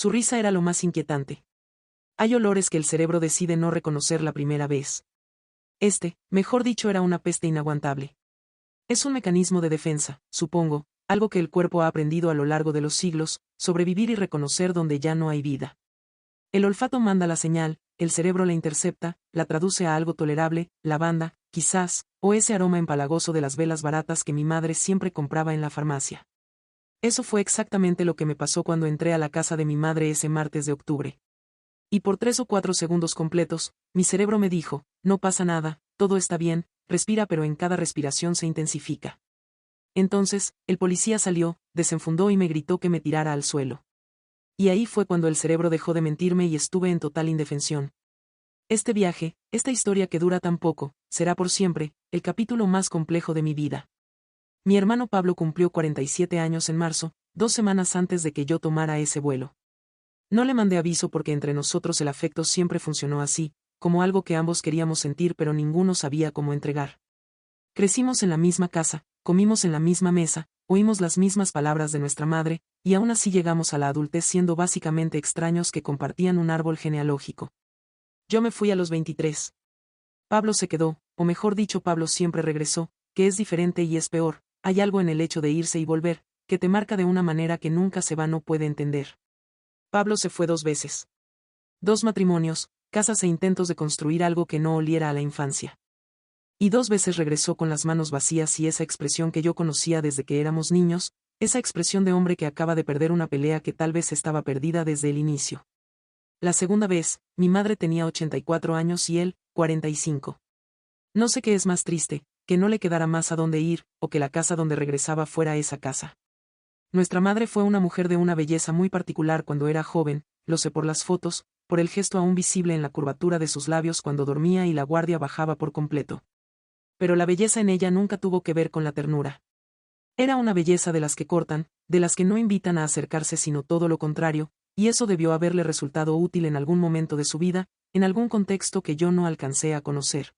Su risa era lo más inquietante. Hay olores que el cerebro decide no reconocer la primera vez. Mejor dicho, era una peste inaguantable. Es un mecanismo de defensa, supongo, algo que el cuerpo ha aprendido a lo largo de los siglos, sobrevivir y reconocer donde ya no hay vida. El olfato manda la señal, el cerebro la intercepta, la traduce a algo tolerable, lavanda, quizás, o ese aroma empalagoso de las velas baratas que mi madre siempre compraba en la farmacia. Eso fue exactamente lo que me pasó cuando entré a la casa de mi madre ese martes de octubre. Y por 3 o 4 segundos completos, mi cerebro me dijo, no pasa nada, todo está bien, respira, pero en cada respiración se intensifica. Entonces, el policía salió, desenfundó y me gritó que me tirara al suelo. Y ahí fue cuando el cerebro dejó de mentirme y estuve en total indefensión. Este viaje, esta historia que dura tan poco, será por siempre, el capítulo más complejo de mi vida. Mi hermano Pablo cumplió 47 años en marzo, 2 semanas antes de que yo tomara ese vuelo. No le mandé aviso porque entre nosotros el afecto siempre funcionó así, como algo que ambos queríamos sentir pero ninguno sabía cómo entregar. Crecimos en la misma casa, comimos en la misma mesa, oímos las mismas palabras de nuestra madre, y aún así llegamos a la adultez siendo básicamente extraños que compartían un árbol genealógico. Yo me fui a los 23. Pablo se quedó, o mejor dicho, Pablo siempre regresó, que es diferente y es peor, hay algo en el hecho de irse y volver, que te marca de una manera que nunca se va, no puede entender. Pablo se fue 2 veces. 2 matrimonios, casas e intentos de construir algo que no oliera a la infancia. Y 2 veces regresó con las manos vacías y esa expresión que yo conocía desde que éramos niños, esa expresión de hombre que acaba de perder una pelea que tal vez estaba perdida desde el inicio. La segunda vez, mi madre tenía 84 años y él, 45. No sé qué es más triste, que no le quedara más a dónde ir, o que la casa donde regresaba fuera esa casa. Nuestra madre fue una mujer de una belleza muy particular cuando era joven, lo sé por las fotos, por el gesto aún visible en la curvatura de sus labios cuando dormía y la guardia bajaba por completo. Pero la belleza en ella nunca tuvo que ver con la ternura. Era una belleza de las que cortan, de las que no invitan a acercarse sino todo lo contrario, y eso debió haberle resultado útil en algún momento de su vida, en algún contexto que yo no alcancé a conocer.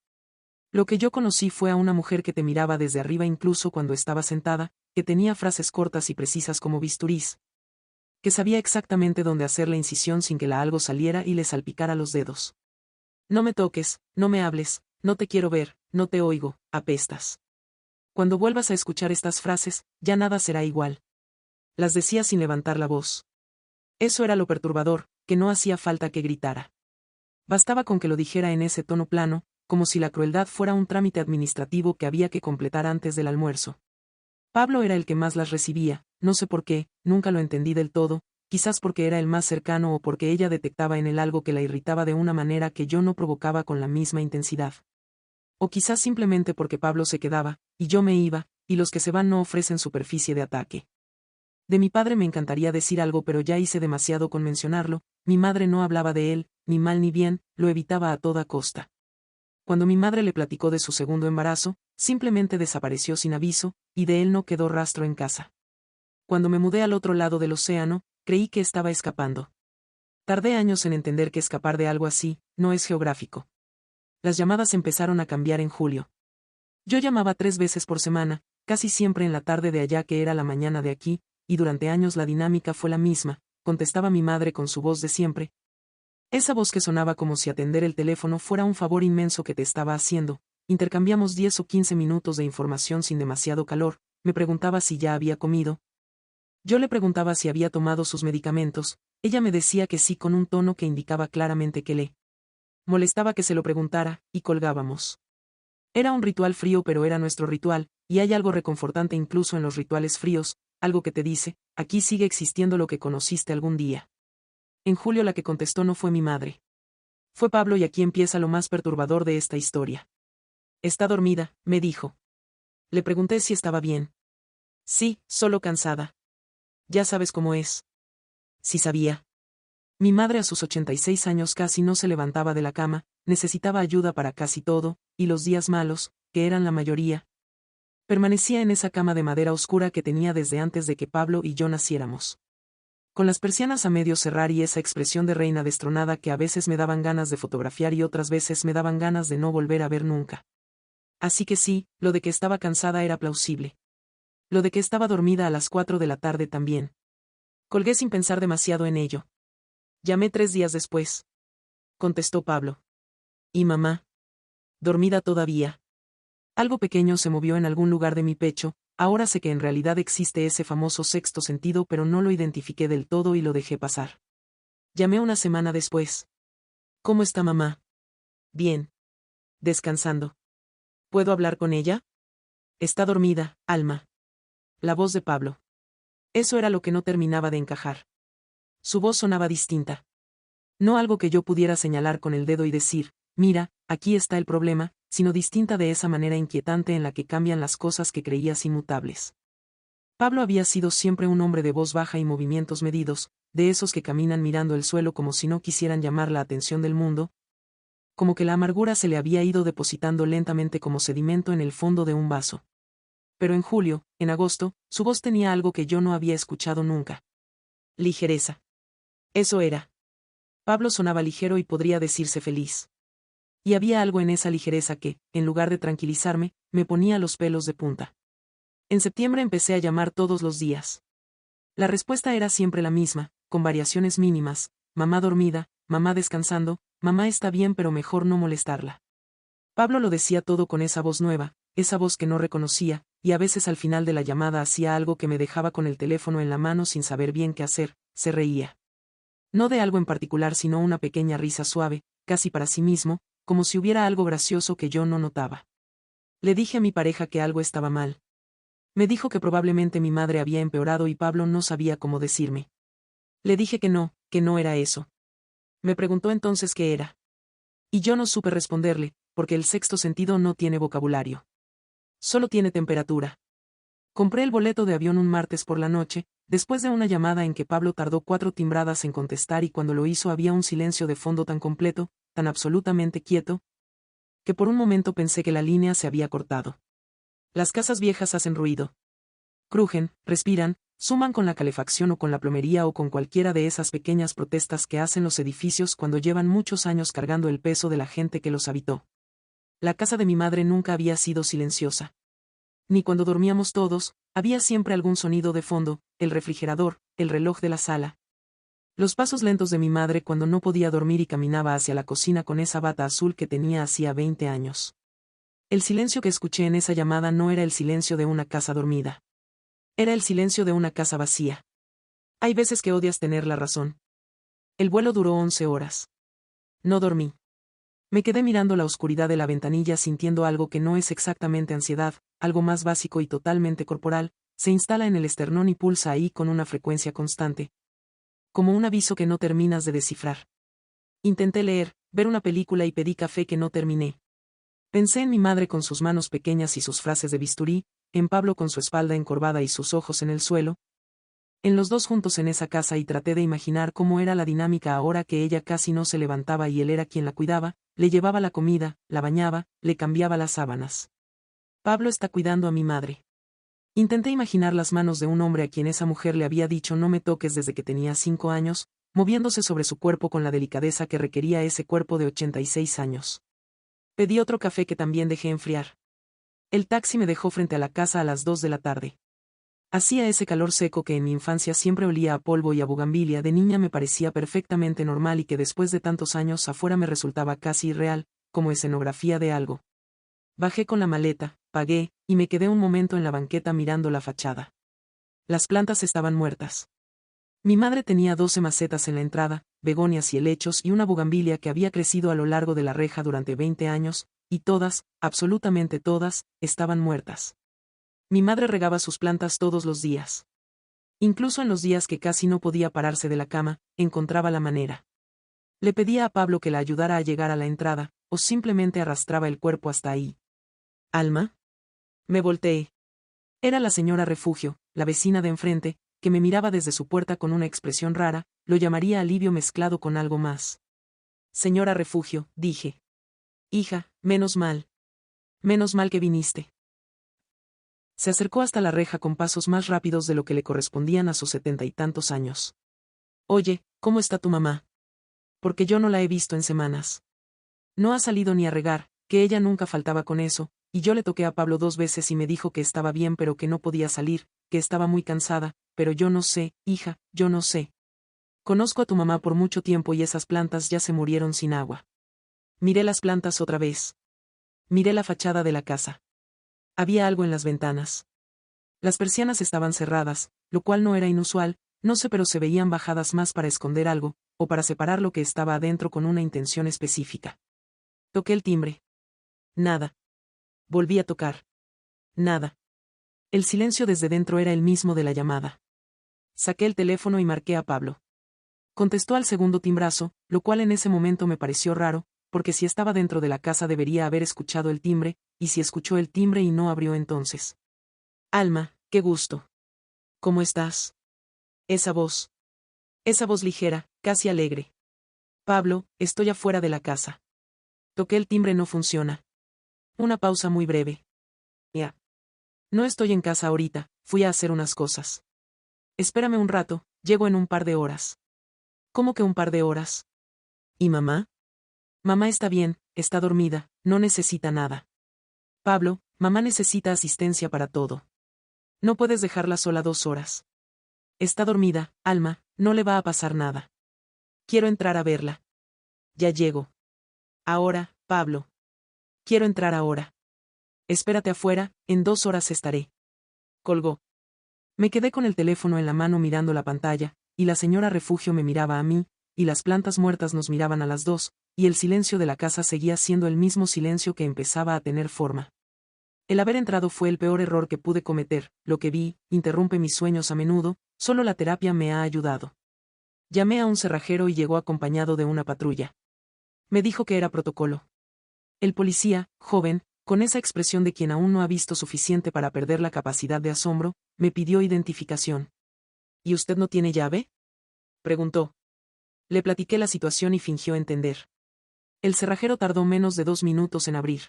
Lo que yo conocí fue a una mujer que te miraba desde arriba incluso cuando estaba sentada, que tenía frases cortas y precisas como bisturís, que sabía exactamente dónde hacer la incisión sin que la algo saliera y le salpicara los dedos. No me toques, no me hables, no te quiero ver, no te oigo, apestas. Cuando vuelvas a escuchar estas frases, ya nada será igual. Las decía sin levantar la voz. Eso era lo perturbador, que no hacía falta que gritara. Bastaba con que lo dijera en ese tono plano, como si la crueldad fuera un trámite administrativo que había que completar antes del almuerzo. Pablo era el que más las recibía, no sé por qué, nunca lo entendí del todo, quizás porque era el más cercano o porque ella detectaba en él algo que la irritaba de una manera que yo no provocaba con la misma intensidad. O quizás simplemente porque Pablo se quedaba, y yo me iba, y los que se van no ofrecen superficie de ataque. De mi padre me encantaría decir algo pero ya hice demasiado con mencionarlo, mi madre no hablaba de él, ni mal ni bien, lo evitaba a toda costa. Cuando mi madre le platicó de su segundo embarazo, simplemente desapareció sin aviso, y de él no quedó rastro en casa. Cuando me mudé al otro lado del océano, creí que estaba escapando. Tardé años en entender que escapar de algo así, no es geográfico. Las llamadas empezaron a cambiar en julio. Yo llamaba 3 veces por semana, casi siempre en la tarde de allá que era la mañana de aquí, y durante años la dinámica fue la misma, contestaba mi madre con su voz de siempre. Esa voz que sonaba como si atender el teléfono fuera un favor inmenso que te estaba haciendo. Intercambiamos 10 o 15 minutos de información sin demasiado calor, me preguntaba si ya había comido. Yo le preguntaba si había tomado sus medicamentos, ella me decía que sí con un tono que indicaba claramente que le molestaba que se lo preguntara, y colgábamos. Era un ritual frío pero era nuestro ritual, y hay algo reconfortante incluso en los rituales fríos, algo que te dice, aquí sigue existiendo lo que conociste algún día. En julio la que contestó no fue mi madre. Fue Pablo y aquí empieza lo más perturbador de esta historia. Está dormida, me dijo. Le pregunté si estaba bien. Sí, solo cansada. Ya sabes cómo es. Sí sabía. Mi madre a sus 86 años casi no se levantaba de la cama, necesitaba ayuda para casi todo, y los días malos, que eran la mayoría, permanecía en esa cama de madera oscura que tenía desde antes de que Pablo y yo naciéramos. Con las persianas a medio cerrar y esa expresión de reina destronada que a veces me daban ganas de fotografiar y otras veces me daban ganas de no volver a ver nunca. Así que sí, lo de que estaba cansada era plausible. Lo de que estaba dormida a las 4 de la tarde también. Colgué sin pensar demasiado en ello. Llamé 3 días después. Contestó Pablo. ¿Y mamá? Dormida todavía. Algo pequeño se movió en algún lugar de mi pecho, ahora sé que en realidad existe ese famoso sexto sentido, pero no lo identifiqué del todo y lo dejé pasar. Llamé una semana después. ¿Cómo está mamá? Bien. Descansando. ¿Puedo hablar con ella? Está dormida, Alma. La voz de Pablo. Eso era lo que no terminaba de encajar. Su voz sonaba distinta. No algo que yo pudiera señalar con el dedo y decir, mira, aquí está el problema, sino distinta de esa manera inquietante en la que cambian las cosas que creías inmutables. Pablo había sido siempre un hombre de voz baja y movimientos medidos, de esos que caminan mirando el suelo como si no quisieran llamar la atención del mundo, como que la amargura se le había ido depositando lentamente como sedimento en el fondo de un vaso. Pero en julio, en agosto, su voz tenía algo que yo no había escuchado nunca. Ligereza. Eso era. Pablo sonaba ligero y podría decirse feliz. Y había algo en esa ligereza que, en lugar de tranquilizarme, me ponía los pelos de punta. En septiembre empecé a llamar todos los días. La respuesta era siempre la misma, con variaciones mínimas: mamá dormida, mamá descansando, mamá está bien pero mejor no molestarla. Pablo lo decía todo con esa voz nueva, esa voz que no reconocía, y a veces al final de la llamada hacía algo que me dejaba con el teléfono en la mano sin saber bien qué hacer, se reía. No de algo en particular, sino una pequeña risa suave, casi para sí mismo, como si hubiera algo gracioso que yo no notaba. Le dije a mi pareja que algo estaba mal. Me dijo que probablemente mi madre había empeorado y Pablo no sabía cómo decirme. Le dije que no era eso. Me preguntó entonces qué era. Y yo no supe responderle, porque el sexto sentido no tiene vocabulario. Solo tiene temperatura. Compré el boleto de avión un martes por la noche, después de una llamada en que Pablo tardó 4 timbradas en contestar y cuando lo hizo había un silencio de fondo tan completo, tan absolutamente quieto, que por un momento pensé que la línea se había cortado. Las casas viejas hacen ruido. Crujen, respiran, suman con la calefacción o con la plomería o con cualquiera de esas pequeñas protestas que hacen los edificios cuando llevan muchos años cargando el peso de la gente que los habitó. La casa de mi madre nunca había sido silenciosa. Ni cuando dormíamos todos, había siempre algún sonido de fondo: el refrigerador, el reloj de la sala. Los pasos lentos de mi madre cuando no podía dormir y caminaba hacia la cocina con esa bata azul que tenía hacía 20 años. El silencio que escuché en esa llamada no era el silencio de una casa dormida. Era el silencio de una casa vacía. Hay veces que odias tener la razón. El vuelo duró 11 horas. No dormí. Me quedé mirando la oscuridad de la ventanilla sintiendo algo que no es exactamente ansiedad, algo más básico y totalmente corporal, se instala en el esternón y pulsa ahí con una frecuencia constante. Como un aviso que no terminas de descifrar. Intenté leer, ver una película y pedí café que no terminé. Pensé en mi madre con sus manos pequeñas y sus frases de bisturí, en Pablo con su espalda encorvada y sus ojos en el suelo, en los dos juntos en esa casa, y traté de imaginar cómo era la dinámica ahora que ella casi no se levantaba y él era quien la cuidaba, le llevaba la comida, la bañaba, le cambiaba las sábanas. Pablo está cuidando a mi madre. Intenté imaginar las manos de un hombre a quien esa mujer le había dicho no me toques desde que tenía 5 años, moviéndose sobre su cuerpo con la delicadeza que requería ese cuerpo de 86 años. Pedí otro café que también dejé enfriar. El taxi me dejó frente a la casa a las 2 de la tarde. Hacía ese calor seco que en mi infancia siempre olía a polvo y a bugambilia, de niña me parecía perfectamente normal y que después de tantos años afuera me resultaba casi irreal, como escenografía de algo. Bajé con la maleta, pagué, y me quedé un momento en la banqueta mirando la fachada. Las plantas estaban muertas. Mi madre tenía 12 macetas en la entrada, begonias y helechos y una bugambilia que había crecido a lo largo de la reja durante 20 años, y todas, absolutamente todas, estaban muertas. Mi madre regaba sus plantas todos los días. Incluso en los días que casi no podía pararse de la cama, encontraba la manera. Le pedía a Pablo que la ayudara a llegar a la entrada, o simplemente arrastraba el cuerpo hasta ahí. ¿Alma? Me volteé. Era la señora Refugio, la vecina de enfrente, que me miraba desde su puerta con una expresión rara, lo llamaría alivio mezclado con algo más. Señora Refugio, dije. Hija, menos mal. Menos mal que viniste. Se acercó hasta la reja con pasos más rápidos de lo que le correspondían a sus 70 y tantos años. Oye, ¿cómo está tu mamá? Porque yo no la he visto en semanas. No ha salido ni a regar, que ella nunca faltaba con eso, y yo le toqué a Pablo 2 veces y me dijo que estaba bien pero que no podía salir, que estaba muy cansada, pero yo no sé, hija, yo no sé. Conozco a tu mamá por mucho tiempo y esas plantas ya se murieron sin agua. Miré las plantas otra vez. Miré la fachada de la casa. Había algo en las ventanas. Las persianas estaban cerradas, lo cual no era inusual, no sé, pero se veían bajadas más para esconder algo, o para separar lo que estaba adentro con una intención específica. Toqué el timbre. Nada. Volví a tocar. Nada. El silencio desde dentro era el mismo de la llamada. Saqué el teléfono y marqué a Pablo. Contestó al segundo timbrazo, lo cual en ese momento me pareció raro, porque si estaba dentro de la casa debería haber escuchado el timbre, y si escuchó el timbre y no abrió entonces. Alma, qué gusto. ¿Cómo estás? Esa voz. Esa voz ligera, casi alegre. Pablo, estoy afuera de la casa. Toqué el timbre, no funciona. Una pausa muy breve. Ya. No estoy en casa ahorita, fui a hacer unas cosas. Espérame un rato, llego en un par de horas. ¿Cómo que un par de horas? ¿Y mamá? Mamá está bien, está dormida, no necesita nada. Pablo, mamá necesita asistencia para todo. No puedes dejarla sola 2 horas. Está dormida, Alma, no le va a pasar nada. Quiero entrar a verla. Ya llego. Ahora, Pablo. Quiero entrar ahora. Espérate afuera, en 2 horas estaré. Colgó. Me quedé con el teléfono en la mano mirando la pantalla, y la señora Refugio me miraba a mí, y las plantas muertas nos miraban a las dos, y el silencio de la casa seguía siendo el mismo silencio que empezaba a tener forma. El haber entrado fue el peor error que pude cometer, lo que vi, interrumpe mis sueños a menudo, solo la terapia me ha ayudado. Llamé a un cerrajero y llegó acompañado de una patrulla. Me dijo que era protocolo. El policía, joven, con esa expresión de quien aún no ha visto suficiente para perder la capacidad de asombro, me pidió identificación. ¿Y usted no tiene llave? Preguntó. Le platiqué la situación y fingió entender. El cerrajero tardó menos de 2 minutos en abrir.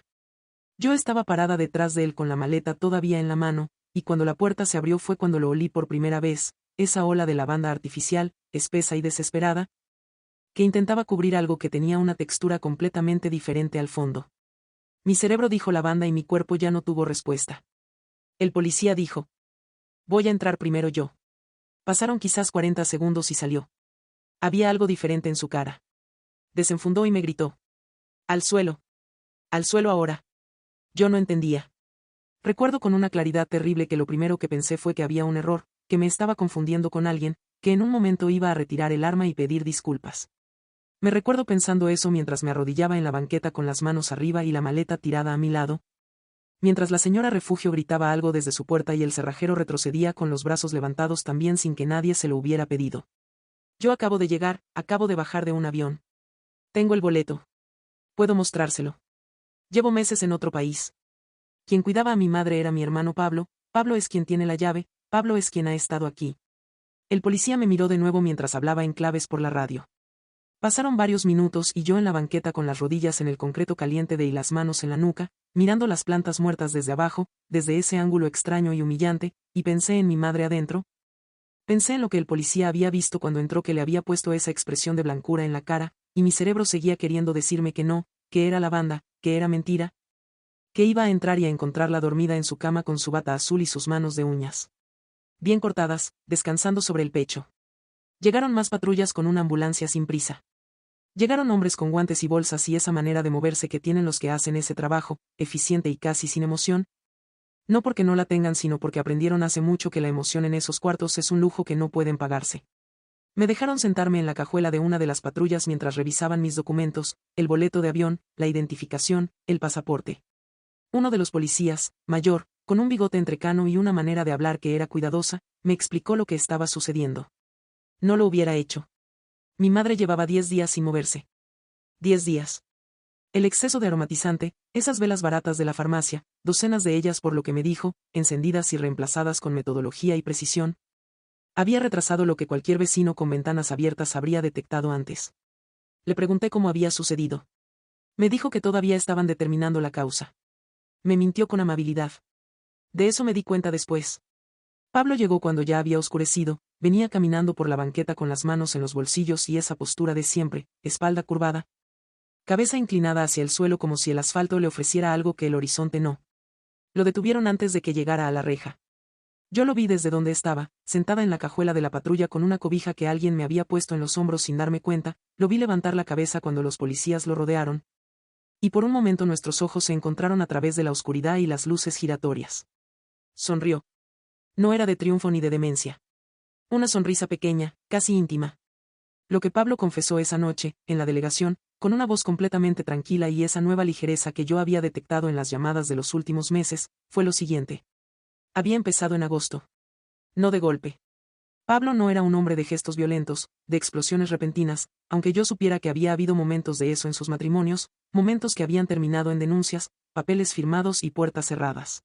Yo estaba parada detrás de él con la maleta todavía en la mano, y cuando la puerta se abrió fue cuando lo olí por primera vez, esa ola de lavanda artificial, espesa y desesperada, que intentaba cubrir algo que tenía una textura completamente diferente al fondo. Mi cerebro dijo lavanda y mi cuerpo ya no tuvo respuesta. El policía dijo: voy a entrar primero yo. Pasaron quizás 40 segundos y salió. Había algo diferente en su cara. Desenfundó y me gritó: al suelo. Al suelo ahora. Yo no entendía. Recuerdo con una claridad terrible que lo primero que pensé fue que había un error, que me estaba confundiendo con alguien, que en un momento iba a retirar el arma y pedir disculpas. Me recuerdo pensando eso mientras me arrodillaba en la banqueta con las manos arriba y la maleta tirada a mi lado, mientras la señora Refugio gritaba algo desde su puerta y el cerrajero retrocedía con los brazos levantados también sin que nadie se lo hubiera pedido. Yo acabo de llegar, acabo de bajar de un avión. Tengo el boleto. Puedo mostrárselo. Llevo meses en otro país. Quien cuidaba a mi madre era mi hermano Pablo, Pablo es quien tiene la llave, Pablo es quien ha estado aquí. El policía me miró de nuevo mientras hablaba en claves por la radio. Pasaron varios minutos y yo en la banqueta con las rodillas en el concreto caliente y las manos en la nuca, mirando las plantas muertas desde abajo, desde ese ángulo extraño y humillante, y pensé en mi madre adentro. Pensé en lo que el policía había visto cuando entró, que le había puesto esa expresión de blancura en la cara, y mi cerebro seguía queriendo decirme que no, que era lavanda, que era mentira, que iba a entrar y a encontrarla dormida en su cama con su bata azul y sus manos de uñas bien cortadas, descansando sobre el pecho. Llegaron más patrullas con una ambulancia sin prisa. Llegaron hombres con guantes y bolsas y esa manera de moverse que tienen los que hacen ese trabajo, eficiente y casi sin emoción. No porque no la tengan, sino porque aprendieron hace mucho que la emoción en esos cuartos es un lujo que no pueden pagarse. Me dejaron sentarme en la cajuela de una de las patrullas mientras revisaban mis documentos, el boleto de avión, la identificación, el pasaporte. Uno de los policías, mayor, con un bigote entrecano y una manera de hablar que era cuidadosa, me explicó lo que estaba sucediendo. No lo hubiera hecho. Mi madre llevaba 10 días sin moverse. 10 días. El exceso de aromatizante, esas velas baratas de la farmacia, docenas de ellas por lo que me dijo, encendidas y reemplazadas con metodología y precisión, había retrasado lo que cualquier vecino con ventanas abiertas habría detectado antes. Le pregunté cómo había sucedido. Me dijo que todavía estaban determinando la causa. Me mintió con amabilidad. De eso me di cuenta después. Pablo llegó cuando ya había oscurecido, venía caminando por la banqueta con las manos en los bolsillos y esa postura de siempre, espalda curvada, cabeza inclinada hacia el suelo como si el asfalto le ofreciera algo que el horizonte no. Lo detuvieron antes de que llegara a la reja. Yo lo vi desde donde estaba, sentada en la cajuela de la patrulla con una cobija que alguien me había puesto en los hombros sin darme cuenta, lo vi levantar la cabeza cuando los policías lo rodearon. Y por un momento nuestros ojos se encontraron a través de la oscuridad y las luces giratorias. Sonrió. No era de triunfo ni de demencia. Una sonrisa pequeña, casi íntima. Lo que Pablo confesó esa noche, en la delegación, con una voz completamente tranquila y esa nueva ligereza que yo había detectado en las llamadas de los últimos meses, fue lo siguiente. Había empezado en agosto. No de golpe. Pablo no era un hombre de gestos violentos, de explosiones repentinas, aunque yo supiera que había habido momentos de eso en sus matrimonios, momentos que habían terminado en denuncias, papeles firmados y puertas cerradas.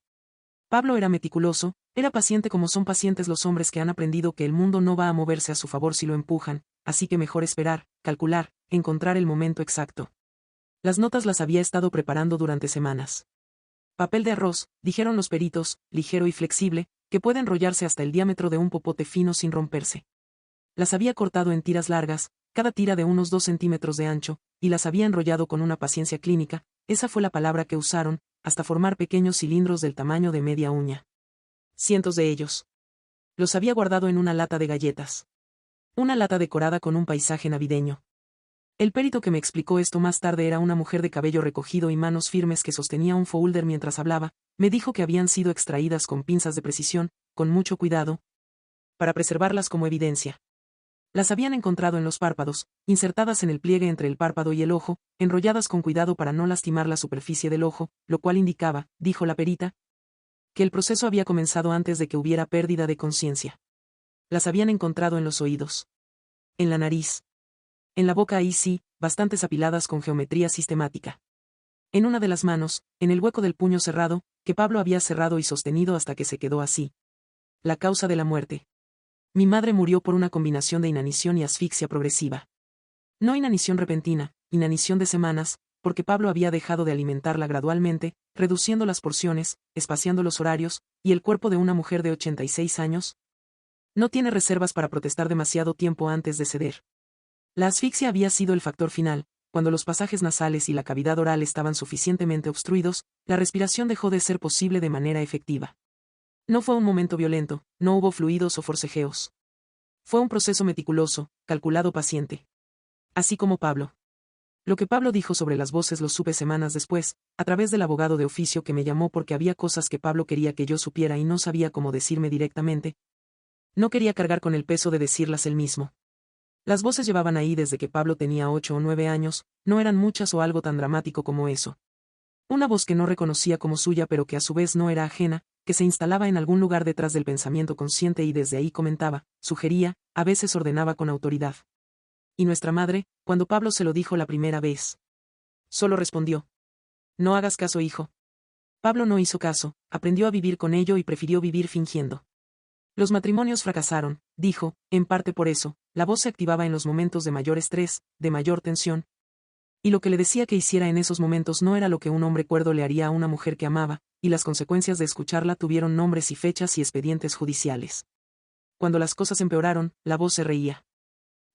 Pablo era meticuloso, era paciente como son pacientes los hombres que han aprendido que el mundo no va a moverse a su favor si lo empujan, así que mejor esperar, calcular, encontrar el momento exacto. Las notas las había estado preparando durante semanas. Papel de arroz, dijeron los peritos, ligero y flexible, que puede enrollarse hasta el diámetro de un popote fino sin romperse. Las había cortado en tiras largas, cada tira de unos 2 centímetros de ancho, y las había enrollado con una paciencia clínica, esa fue la palabra que usaron, hasta formar pequeños cilindros del tamaño de media uña. Cientos de ellos. Los había guardado en una lata de galletas. Una lata decorada con un paisaje navideño. El perito que me explicó esto más tarde era una mujer de cabello recogido y manos firmes que sostenía un folder mientras hablaba, me dijo que habían sido extraídas con pinzas de precisión, con mucho cuidado, para preservarlas como evidencia. Las habían encontrado en los párpados, insertadas en el pliegue entre el párpado y el ojo, enrolladas con cuidado para no lastimar la superficie del ojo, lo cual indicaba, dijo la perita, que el proceso había comenzado antes de que hubiera pérdida de conciencia. Las habían encontrado en los oídos. En la nariz. En la boca ahí sí, bastantes apiladas con geometría sistemática. En una de las manos, en el hueco del puño cerrado, que Pablo había cerrado y sostenido hasta que se quedó así. La causa de la muerte. Mi madre murió por una combinación de inanición y asfixia progresiva. No inanición repentina, inanición de semanas, porque Pablo había dejado de alimentarla gradualmente, reduciendo las porciones, espaciando los horarios, y el cuerpo de una mujer de 86 años no tiene reservas para protestar demasiado tiempo antes de ceder. La asfixia había sido el factor final. Cuando los pasajes nasales y la cavidad oral estaban suficientemente obstruidos, la respiración dejó de ser posible de manera efectiva. No fue un momento violento, no hubo fluidos o forcejeos. Fue un proceso meticuloso, calculado, paciente. Así como Pablo. Lo que Pablo dijo sobre las voces lo supe semanas después, a través del abogado de oficio que me llamó porque había cosas que Pablo quería que yo supiera y no sabía cómo decirme directamente. No quería cargar con el peso de decirlas él mismo. Las voces llevaban ahí desde que Pablo tenía 8 o 9 años, no eran muchas o algo tan dramático como eso. Una voz que no reconocía como suya pero que a su vez no era ajena, que se instalaba en algún lugar detrás del pensamiento consciente y desde ahí comentaba, sugería, a veces ordenaba con autoridad. Y nuestra madre, cuando Pablo se lo dijo la primera vez, solo respondió: no hagas caso, hijo. Pablo no hizo caso, aprendió a vivir con ello y prefirió vivir fingiendo. Los matrimonios fracasaron, dijo, en parte por eso, la voz se activaba en los momentos de mayor estrés, de mayor tensión. Y lo que le decía que hiciera en esos momentos no era lo que un hombre cuerdo le haría a una mujer que amaba, y las consecuencias de escucharla tuvieron nombres y fechas y expedientes judiciales. Cuando las cosas empeoraron, la voz se reía.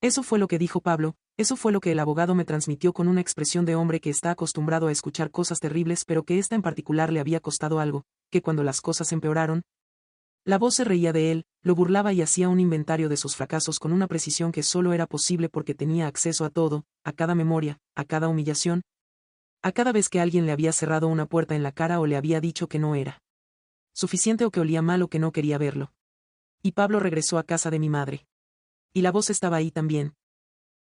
Eso fue lo que dijo Pablo, eso fue lo que el abogado me transmitió con una expresión de hombre que está acostumbrado a escuchar cosas terribles pero que esta en particular le había costado algo, que cuando las cosas empeoraron, la voz se reía de él, lo burlaba y hacía un inventario de sus fracasos con una precisión que solo era posible porque tenía acceso a todo, a cada memoria, a cada humillación, a cada vez que alguien le había cerrado una puerta en la cara o le había dicho que no era suficiente o que olía mal o que no quería verlo. Y Pablo regresó a casa de mi madre. Y la voz estaba ahí también.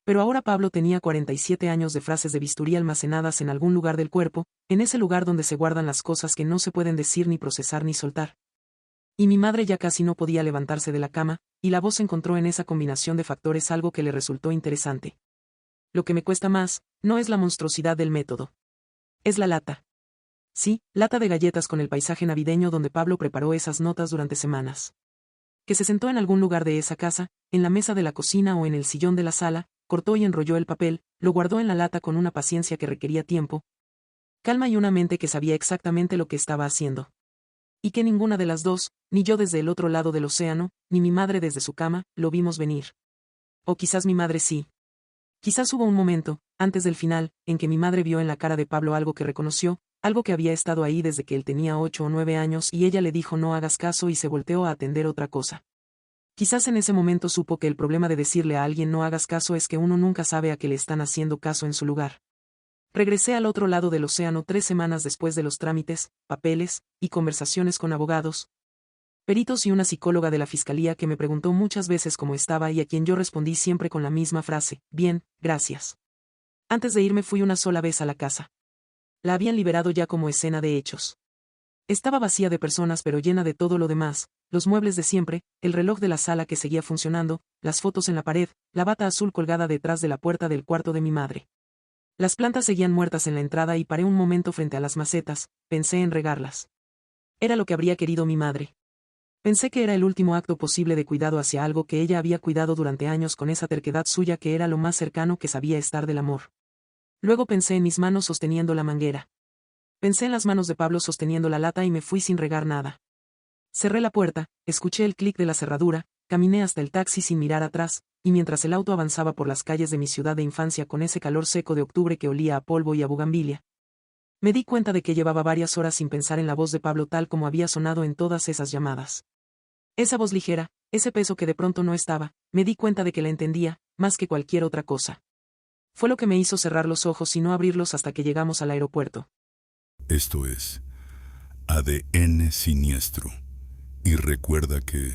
Pero ahora Pablo tenía 47 años de frases de bisturí almacenadas en algún lugar del cuerpo, en ese lugar donde se guardan las cosas que no se pueden decir ni procesar ni soltar. Y mi madre ya casi no podía levantarse de la cama, y la voz encontró en esa combinación de factores algo que le resultó interesante. Lo que me cuesta más, no es la monstruosidad del método. Es la lata. Sí, lata de galletas con el paisaje navideño donde Pablo preparó esas notas durante semanas. Que se sentó en algún lugar de esa casa, en la mesa de la cocina o en el sillón de la sala, cortó y enrolló el papel, lo guardó en la lata con una paciencia que requería tiempo, calma y una mente que sabía exactamente lo que estaba haciendo. Y que ninguna de las dos, ni yo desde el otro lado del océano, ni mi madre desde su cama, lo vimos venir. O quizás mi madre sí. Quizás hubo un momento, antes del final, en que mi madre vio en la cara de Pablo algo que reconoció, Algo que había estado ahí desde que él tenía 8 o 9 años y ella le dijo no hagas caso y se volteó a atender otra cosa. Quizás en ese momento supo que el problema de decirle a alguien no hagas caso es que uno nunca sabe a qué le están haciendo caso en su lugar. Regresé al otro lado del océano 3 semanas después de los trámites, papeles, y conversaciones con abogados, peritos y una psicóloga de la fiscalía que me preguntó muchas veces cómo estaba y a quien yo respondí siempre con la misma frase, bien, gracias. Antes de irme fui una sola vez a la casa. La habían liberado ya como escena de hechos. Estaba vacía de personas pero llena de todo lo demás, los muebles de siempre, el reloj de la sala que seguía funcionando, las fotos en la pared, la bata azul colgada detrás de la puerta del cuarto de mi madre. Las plantas seguían muertas en la entrada y paré un momento frente a las macetas, pensé en regarlas. Era lo que habría querido mi madre. Pensé que era el último acto posible de cuidado hacia algo que ella había cuidado durante años con esa terquedad suya que era lo más cercano que sabía estar del amor. Luego pensé en mis manos sosteniendo la manguera. Pensé en las manos de Pablo sosteniendo la lata y me fui sin regar nada. Cerré la puerta, escuché el clic de la cerradura, caminé hasta el taxi sin mirar atrás, y mientras el auto avanzaba por las calles de mi ciudad de infancia con ese calor seco de octubre que olía a polvo y a bugambilia, me di cuenta de que llevaba varias horas sin pensar en la voz de Pablo tal como había sonado en todas esas llamadas. Esa voz ligera, ese peso que de pronto no estaba, me di cuenta de que la entendía, más que cualquier otra cosa. Fue lo que me hizo cerrar los ojos y no abrirlos hasta que llegamos al aeropuerto. Esto es ADN Siniestro. Y recuerda que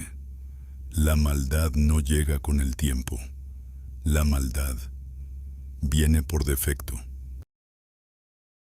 la maldad no llega con el tiempo. La maldad viene por defecto.